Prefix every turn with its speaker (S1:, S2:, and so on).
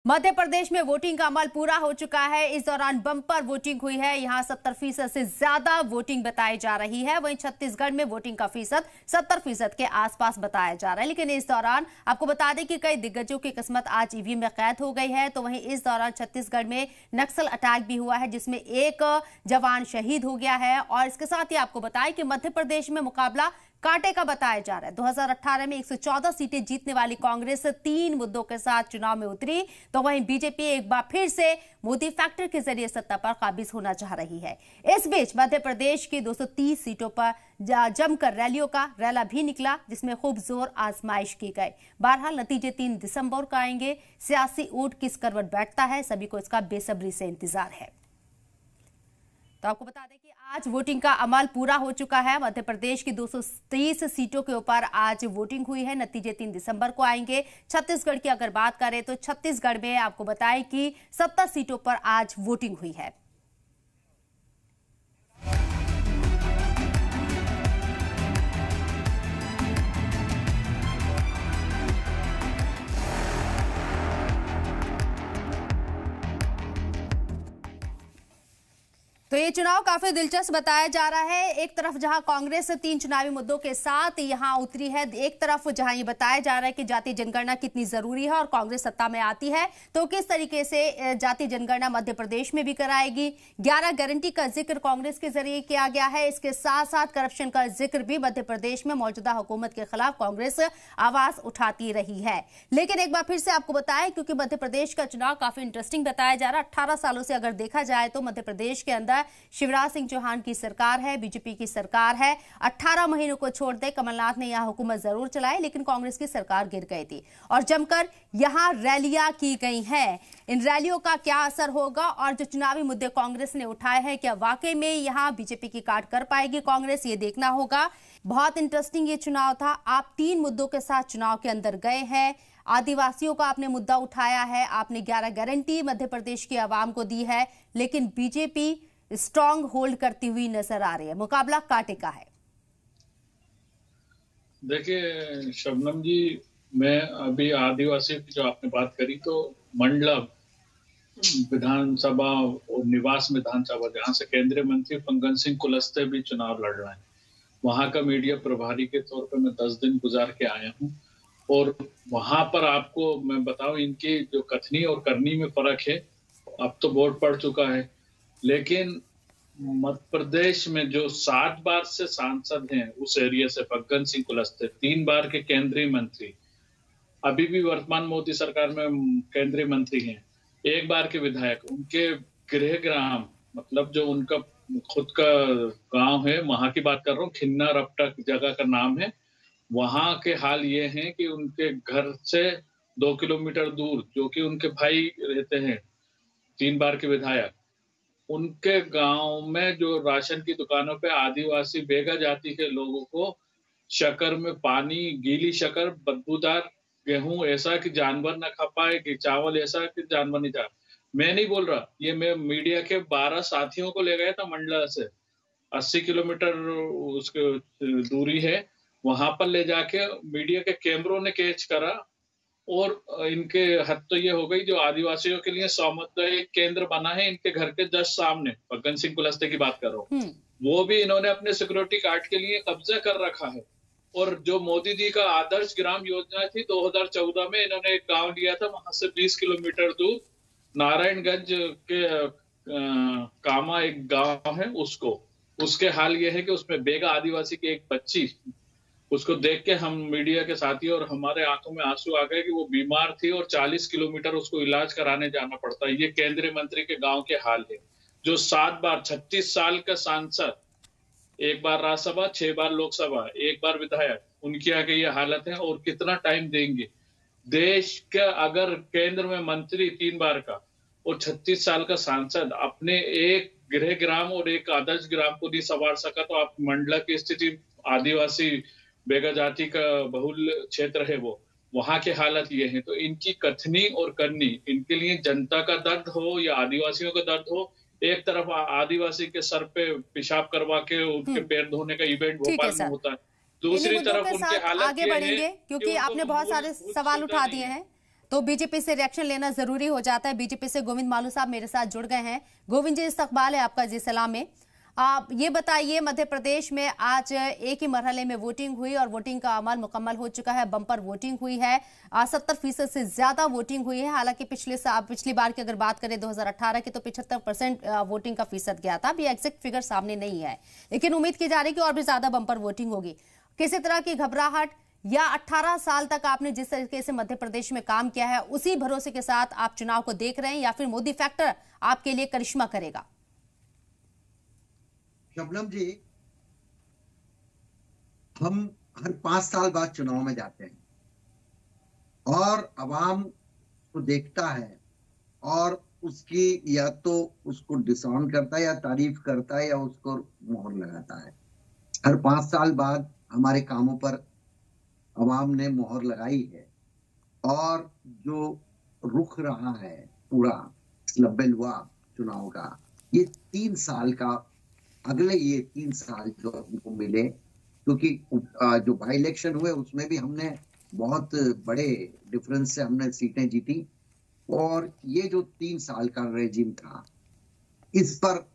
S1: मध्य प्रदेश में वोटिंग का अमल पूरा हो चुका है। इस दौरान बम्पर वोटिंग हुई है। यहां 70% से ज्यादा वोटिंग बताई जा रही है। वहीं छत्तीसगढ़ में वोटिंग का फीसद 70% के आसपास बताया जा रहा है। लेकिन इस दौरान आपको बता दें कि कई दिग्गजों की किस्मत आज ईवीएम में कैद हो गई है। तो वहीं इस दौरान छत्तीसगढ़ में नक्सल अटैक भी हुआ है, जिसमें एक जवान शहीद हो गया है। और इसके साथ ही आपको बताएं कि मध्य प्रदेश में मुकाबला कांटे का बताया जा रहा है। 2018 में 114 सीटें जीतने वाली कांग्रेस 3 मुद्दों के साथ चुनाव में उतरी, तो वहीं बीजेपी एक बार फिर से मोदी फैक्टर के जरिए सत्ता पर काबिज होना चाह रही है। इस बीच मध्य प्रदेश की 230 सीटों पर जमकर रैलियों का रैला भी निकला, जिसमें खूब जोर आजमाइश की गई। बहरहाल नतीजे 3 दिसंबर को आएंगे। सियासी ऊंट किस करवट बैठता है, सभी को इसका बेसब्री से इंतजार है। तो आपको बता दें कि आज वोटिंग का अमल पूरा हो चुका है। मध्य प्रदेश की 230 सीटों के ऊपर आज वोटिंग हुई है। नतीजे 3 दिसंबर को आएंगे। छत्तीसगढ़ की अगर बात करें तो छत्तीसगढ़ में आपको बताएं कि 70 सीटों पर आज वोटिंग हुई है। तो ये चुनाव काफी दिलचस्प बताया जा रहा है। एक तरफ जहां कांग्रेस 3 चुनावी मुद्दों के साथ यहां उतरी है, एक तरफ जहां ये बताया जा रहा है कि जातीय जनगणना कितनी जरूरी है और कांग्रेस सत्ता में आती है तो किस तरीके से जातीय जनगणना मध्य प्रदेश में भी कराएगी। 11 गारंटी का जिक्र कांग्रेस के जरिए किया गया है। इसके साथ साथ करप्शन का जिक्र भी मध्य प्रदेश में मौजूदा हुकूमत के खिलाफ कांग्रेस आवाज उठाती रही है। लेकिन एक बार फिर से आपको बताएं, क्योंकि मध्य प्रदेश का चुनाव काफी इंटरेस्टिंग बताया जा रहा है। 18 सालों से अगर देखा जाए तो मध्य प्रदेश के अंदर शिवराज सिंह चौहान की सरकार है, बीजेपी की सरकार है। 18 महीनों को छोड़ दे कमलनाथ ने यहां हुकूमत जरूर चलाई, लेकिन कांग्रेस की सरकार गिर गई थी और जमकर यहां रैलियां की गई हैं। इन रैलियों का क्या असर होगा और जो चुनावी मुद्दे कांग्रेस ने उठाए हैं, क्या वाकई में यहां बीजेपी की काट कर पाएगी कांग्रेस, ये देखना होगा। बहुत इंटरेस्टिंग ये चुनाव था। आप 3 मुद्दों के साथ चुनाव के अंदर गए हैं। आदिवासियों का आपने मुद्दा उठाया है, आपने 11 गारंटी मध्य प्रदेश की आवाम को दी है, लेकिन बीजेपी स्ट्रांग होल्ड करती हुई नजर आ रही है। मुकाबला कांटे का है।
S2: देखिए शबनम जी, मैं अभी आदिवासी की जो आपने बात करी तो मंडला विधानसभा और निवास विधानसभा, जहां से केंद्रीय मंत्री फग्गन सिंह कुलस्ते भी चुनाव लड़ रहे हैं, वहां का मीडिया प्रभारी के तौर पर मैं 10 दिन गुजार के आया हूं। और वहां पर आपको मैं बताऊं, इनकी जो कथनी और करनी में फर्क है। अब तो वोट पड़ चुका है, लेकिन मध्य प्रदेश में जो 7 बार से सांसद हैं उस एरिया से, फग्गन सिंह कुलस्ते 3 बार के केंद्रीय मंत्री, अभी भी वर्तमान मोदी सरकार में केंद्रीय मंत्री हैं, 1 बार के विधायक, उनके गृह ग्राम, मतलब जो उनका खुद का गांव है, वहां की बात कर रहा हूँ, खिन्ना रपटा जगह का नाम है। वहां के हाल ये हैं कि उनके घर से 2 किलोमीटर दूर, जो कि उनके भाई रहते हैं 3 बार के विधायक, उनके गांव में जो राशन की दुकानों पे आदिवासी बेगा जाति के लोगों को शक्कर में पानी, गीली शक्कर, बदबूदार गेहूं ऐसा कि जानवर ना खा पाए, कि चावल ऐसा कि जानवर नहीं खा। मैं नहीं बोल रहा, ये मैं मीडिया के 12 साथियों को ले गया था मंडला से, 80 किलोमीटर उसके दूरी है, वहां पर ले जाके मीडिया के कैमरों ने कैच करा। और इनके हद तो ये हो गई, जो आदिवासियों के लिए सामुदायिक केंद्र बना है इनके घर के जस्ट सामने, फग्गन सिंह कुलस्ते की बात कर रहा हूँ, वो भी इन्होंने अपने सिक्योरिटी गार्ड के लिए कब्जा कर रखा है। और जो मोदी जी का आदर्श ग्राम योजना थी 2014 में, इन्होंने एक गांव लिया था वहां से 20 किलोमीटर दूर, नारायणगंज के कामा एक गांव है, उसके हाल ये है कि उसमें बेगा आदिवासी की एक बच्ची, उसको देख के हम मीडिया के साथी और हमारे आंखों में आंसू आ गए कि वो बीमार थी और 40 किलोमीटर उसको इलाज कराने जाना पड़ता है। ये केंद्रीय मंत्री के गांव के हाल है, जो 7 बार 36 साल का सांसद, 1 बार राज्यसभा, 6 बार लोकसभा, 1 बार विधायक, उनकी आगे ये हालत है। और कितना टाइम देंगे देश का? अगर केंद्र में मंत्री 3 बार का और 36 साल का सांसद अपने एक गृह ग्राम और एक आदर्श ग्राम को नहीं संवार सका, तो आप मंडला की स्थिति, आदिवासी बेगा जाति का बहुल क्षेत्र है वो, वहां की हालत ये है। तो इनकी कथनी और करनी, इनके लिए जनता का दर्द हो या आदिवासियों का दर्द हो, एक तरफ आदिवासी के सर पे पेशाब करवा के उनके पैर धोने का इवेंट भोपाल में होता है, दूसरी तरफ उनके हालत
S1: आगे बढ़ेंगे, क्योंकि आपने बहुत सारे सवाल उठा दिए हैं। तो बीजेपी से रिएक्शन लेना जरूरी हो जाता है। बीजेपी से गोविंद मालू साहब मेरे साथ जुड़ गए हैं। गोविंद जी, इस्तकबाल है आपका जी सलाम में। आप ये बताइए, मध्य प्रदेश में आज एक ही मरहले में वोटिंग हुई और वोटिंग का अमल मुकम्मल हो चुका है। बम्पर वोटिंग हुई है, 70% से ज्यादा वोटिंग हुई है। हालांकि पिछली बार की अगर बात करें 2018 की, तो 75% वोटिंग का फीसद गया था। अभी एग्जैक्ट फिगर सामने नहीं है, लेकिन उम्मीद की जा रही है कि और भी ज्यादा बम्पर वोटिंग होगी। किसी तरह की घबराहट या 18 साल तक आपने जिस तरीके से मध्य प्रदेश में काम किया है, उसी भरोसे के साथ आप चुनाव को देख रहे हैं, या फिर मोदी फैक्टर आपके लिए करिश्मा करेगा?
S3: शबनम जी, हम हर 5 साल बाद चुनाव में जाते हैं और अवाम को देखता है और उसकी या तो उसको डिसऑन करता है, या तारीफ करता है, या उसको मोहर लगाता है। हर 5 साल बाद हमारे कामों पर अवाम ने मोहर लगाई है और जो रुख रहा है पूरा लब्बे हुआ चुनाव का, ये 3 साल का, अगले ये 3 साल जो हमको मिले, क्योंकि जो बाई इलेक्शन हुए उसमें भी हमने बहुत बड़े डिफरेंस से हमने सीटें जीती, और ये जो 3 साल का रेजिम था, इस पर